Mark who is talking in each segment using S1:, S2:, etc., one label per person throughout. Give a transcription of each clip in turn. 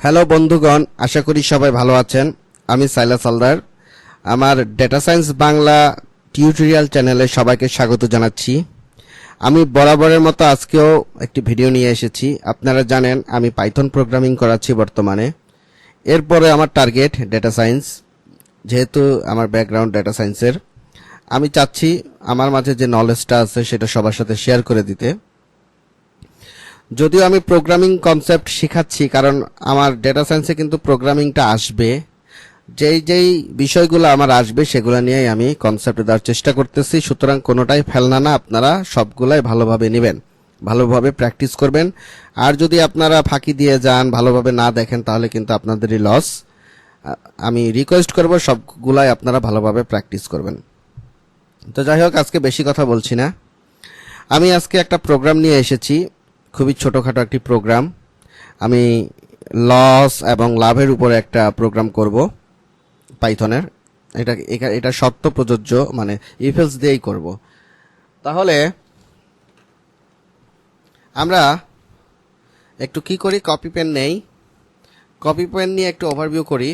S1: Hello বন্ধুগণ, আশা করি সবাই ভালো আছেন। আমি সাইলাস হালদার। আমার ডেটা সায়েন্স বাংলা টিউটোরিয়াল চ্যানেলে সবাইকে স্বাগত জানাচ্ছি। আমি বরাবরের মতো আজকেও একটি ভিডিও নিয়ে এসেছি। আপনারা জানেন আমি পাইথন প্রোগ্রামিং করাচ্ছি বর্তমানে। এরপরে আমার টার্গেট ডেটা সায়েন্স, যেহেতু আমার ব্যাকগ্রাউন্ড ডেটা সায়েন্সের। আমি চাচ্ছি আমার মাঝে যে নলেজটা আছে সেটা সবার সাথে শেয়ার করে দিতে। যদিও আমি প্রোগ্রামিং কনসেপ্ট শেখাচ্ছি, কারণ আমার ডেটা সায়েন্সে কিন্তু প্রোগ্রামিংটা আসবে। যেই বিষয়গুলো আমার আসবে সেগুলো নিয়েই আমি কনসেপ্ট দেওয়ার চেষ্টা করতেছি। সুতরাং কোনোটাই ফেলনা না, আপনারা সবগুলাই ভালোভাবে নেবেন, ভালোভাবে প্র্যাকটিস করবেন। আর যদি আপনারা ফাঁকি দিয়ে যান, ভালোভাবে না দেখেন, তাহলে কিন্তু আপনাদেরই লস। আমি রিকোয়েস্ট করব সবগুলাই আপনারা ভালোভাবে প্র্যাকটিস করবেন। তো যাই হোক, আজকে বেশি কথা বলছি না। আমি আজকে একটা প্রোগ্রাম নিয়ে এসেছি, খুবই ছোটোখাটো একটি প্রোগ্রাম। আমি লস এবং লাভের উপরে একটা প্রোগ্রাম করব পাইথনের। এটা শর্ত প্রযোজ্য, মানে ইফ এলস দিয়েই করব। তাহলে আমরা একটু কি করি, কপি পেন নেই। কপি পেন নিয়ে একটু ওভারভিউ করি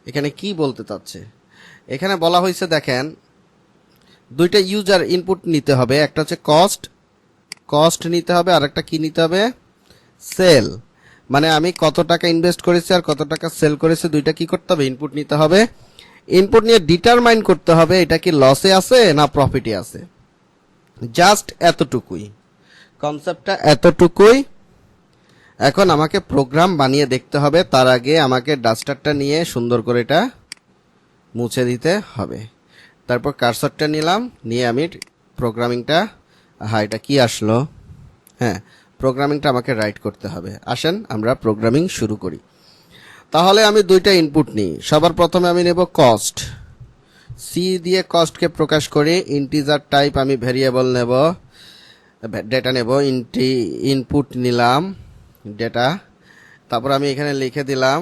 S1: এখানে কি বলতে চাচ্ছে। এখানে বলা হয়েছে, দেখেন, দুইটা ইউজার ইনপুট নিতে হবে। একটা হচ্ছে কস্ট নিতে হবে, আর একটা কি নিতে হবে, সেল। মানে আমি কত টাকা ইনভেস্ট করেছি আর কত টাকা সেল করেছি, দুইটা কি করতে হবে, ইনপুট নিতে হবে। ইনপুট নিয়ে ডিটারমাইন করতে হবে এটা কি লসে আছে না প্রফিটে আছে। জাস্ট এতটুকুই, কনসেপ্টটা এতটুকুই। এখন আমাকে প্রোগ্রাম বানিয়ে দেখতে হবে। তার আগে আমাকে ডাস্টারটা নিয়ে সুন্দর করে এটা মুছে দিতে হবে। তারপর কার্সরটা নিলাম, নিয়ে আমি প্রোগ্রামিংটা, এটা কি আসলো, হ্যাঁ, প্রোগ্রামিংটা আমাকে রাইট করতে হবে। আসেন আমরা প্রোগ্রামিং শুরু করি। তাহলে আমি দুইটা ইনপুট নিই। সবার প্রথমে আমি নেব কস্ট। সি দিয়ে কস্টকে প্রকাশ করি। ইন্টিজার টাইপ আমি ভেরিয়েবল নেব, ডেটা নেব। ইনপুট নিলাম ডেটা। তারপর আমি এখানে লিখে দিলাম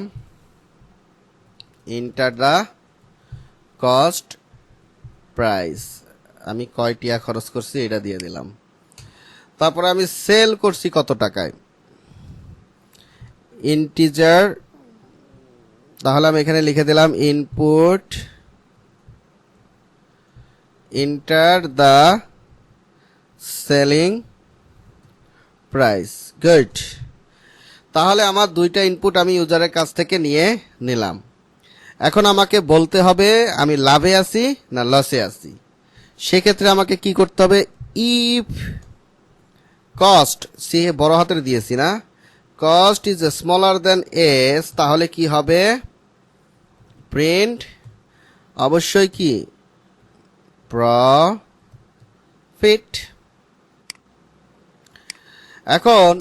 S1: ইন্টার দ্য কস্ট প্রাইস। আমি কয় টিয়া খরচ করছি এটা দিয়ে দিলাম। তারপরে আমি সেল করছি কত টাকায়, ইন্টিজার। তাহলে আমি এখানে লিখে দিলাম input enter the selling price. Good. তাহলে আমার দুইটা ইনপুট আমি ইউজারের কাছ থেকে নিয়ে নিলাম। এখন আমাকে বলতে হবে আমি লাভে আছি না লসে আছি। সেক্ষেত্রে আমাকে কি করতে হবে, ইফ কস্ট, সি বড় হাতের দিয়েছি না, cost is smaller then S, তাহলে কি হবে, প্রিন্ট অবশ্যই কি প্রফিট। এখন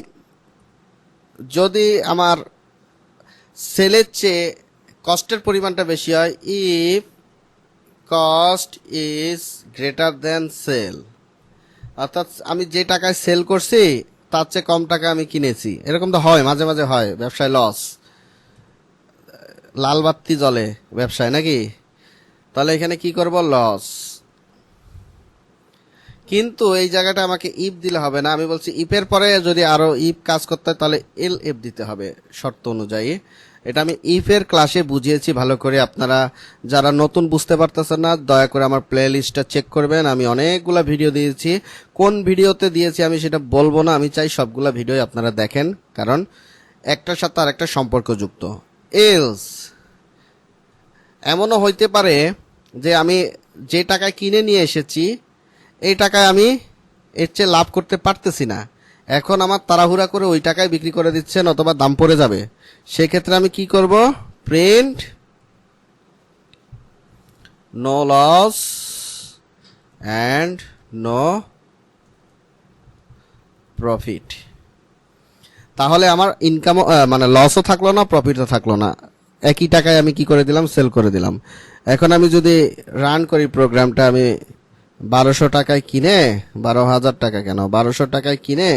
S1: যদি আমার সেলের চেয়ে কস্টের পরিমাণটা বেশি হয়, if cost is greater than sell, অর্থাৎ আমি যে টাকায় সেল করছি তার চেয়ে কম টাকা আমি কিনেছি, এরকম তো হয়, মাঝে মাঝে হয় ব্যবসায় লস, লাল বাতি জ্বলে ব্যবসায় নাকি। তাহলে এখানে কি করব, লস। কিন্তু এই জায়গাটা আমাকে ইফ দিলে হবে না। আমি বলছি ইফের পরে যদি আরো ইফ কাজ করতে হয় তাহলে এল এফ দিতে হবে শর্ত অনুযায়ী। এটা আমি ইফের ক্লাসে বুঝিয়েছি ভালো করে। আপনারা যারা নতুন বুঝতে পারতেছেন না, দয়া করে আমার প্লে লিস্টটা চেক করবেন। আমি অনেকগুলা ভিডিও দিয়েছি, কোন ভিডিওতে দিয়েছি আমি সেটা বলবো না। আমি চাই সবগুলা ভিডিও আপনারা দেখেন, কারণ একটার সাথে আর একটা সম্পর্কযুক্ত। এলস, এমনও হইতে পারে যে আমি যে টাকায় কিনে নিয়ে এসেছি এই টাকায় আমি এর চেয়ে লাভ করতে পারতেছি না, এখন আমার তাড়াহুড়া করে ওই টাকায় বিক্রি করে দিচ্ছেন, অথবা দাম পড়ে যাবে। সেক্ষেত্রে আমি কি করব, print no loss and no profit. তাহলে আমার ইনকামও মানে লসও থাকলো না, প্রফিটও থাকলো না, একই টাকায় আমি কি করে দিলাম, সেল করে দিলাম। এখন আমি যদি রান করি প্রোগ্রামটা, আমি 1200 টাকায় কিনে, 12,000 টাকা কেন, 1200 টাকায় কিনে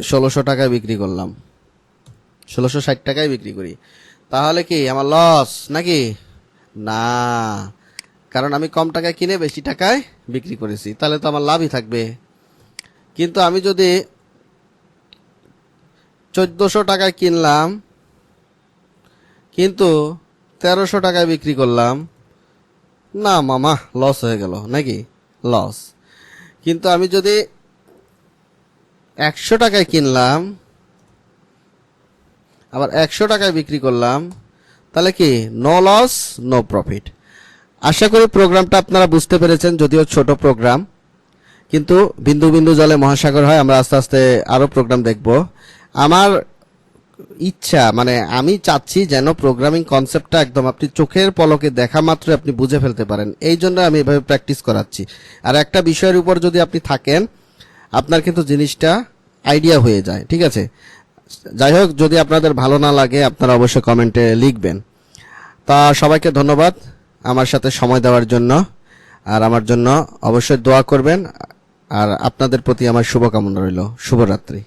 S1: 1600 টাকায় বিক্রি করলাম, 1660 টাকায় বিক্রি করি, তাহলে কি আমার লস নাকি? না, কারণ আমি কম টাকায় কিনে বেশি টাকায় বিক্রি করেছি, তাহলে তো আমার লাভই থাকবে। কিন্তু আমি যদি 1400 টাকায় কিনলাম কিন্তু 1300 টাকায় বিক্রি করলাম, না মামা লস হয়ে গেল নাকি? লস। কিন্তু আমি যদি 100 টাকায় কিনলাম আবার 100 টাকায় বিক্রি করলাম, তাহলে কি নো লস নো প্রফিট। আশা করি প্রোগ্রামটা আপনারা বুঝতে পেরেছেন, যদিও ছোট প্রোগ্রাম, কিন্তু বিন্দু বিন্দু জলে মহাসাগর হয়। আমরা আস্তে আস্তে আরো প্রোগ্রাম দেখব। আমার ইচ্ছা, মানে আমি চাচ্ছি যেন প্রোগ্রামিং কনসেপ্টটা একদম আপনি চোখের পলকে দেখা মাত্র আপনি বুঝে ফেলতে পারেন, এই জন্য আমি এভাবে প্র্যাকটিস করাচ্ছি। আর একটা বিষয়ের উপর যদি আপনি থাকেন, আপনার কিন্তু জিনিসটা আইডিয়া হয়ে যায়। ঠিক আছে, যাই হোক, যদি আপনাদের ভালো না লাগে আপনারা অবশ্যই কমেন্টে লিখবেন। তা সবাইকে ধন্যবাদ আমার সাথে সময় দেওয়ার জন্য, আর আমার জন্য অবশ্যই দোয়া করবেন, আর আপনাদের প্রতি আমার শুভকামনা রইল। শুভরাত্রি।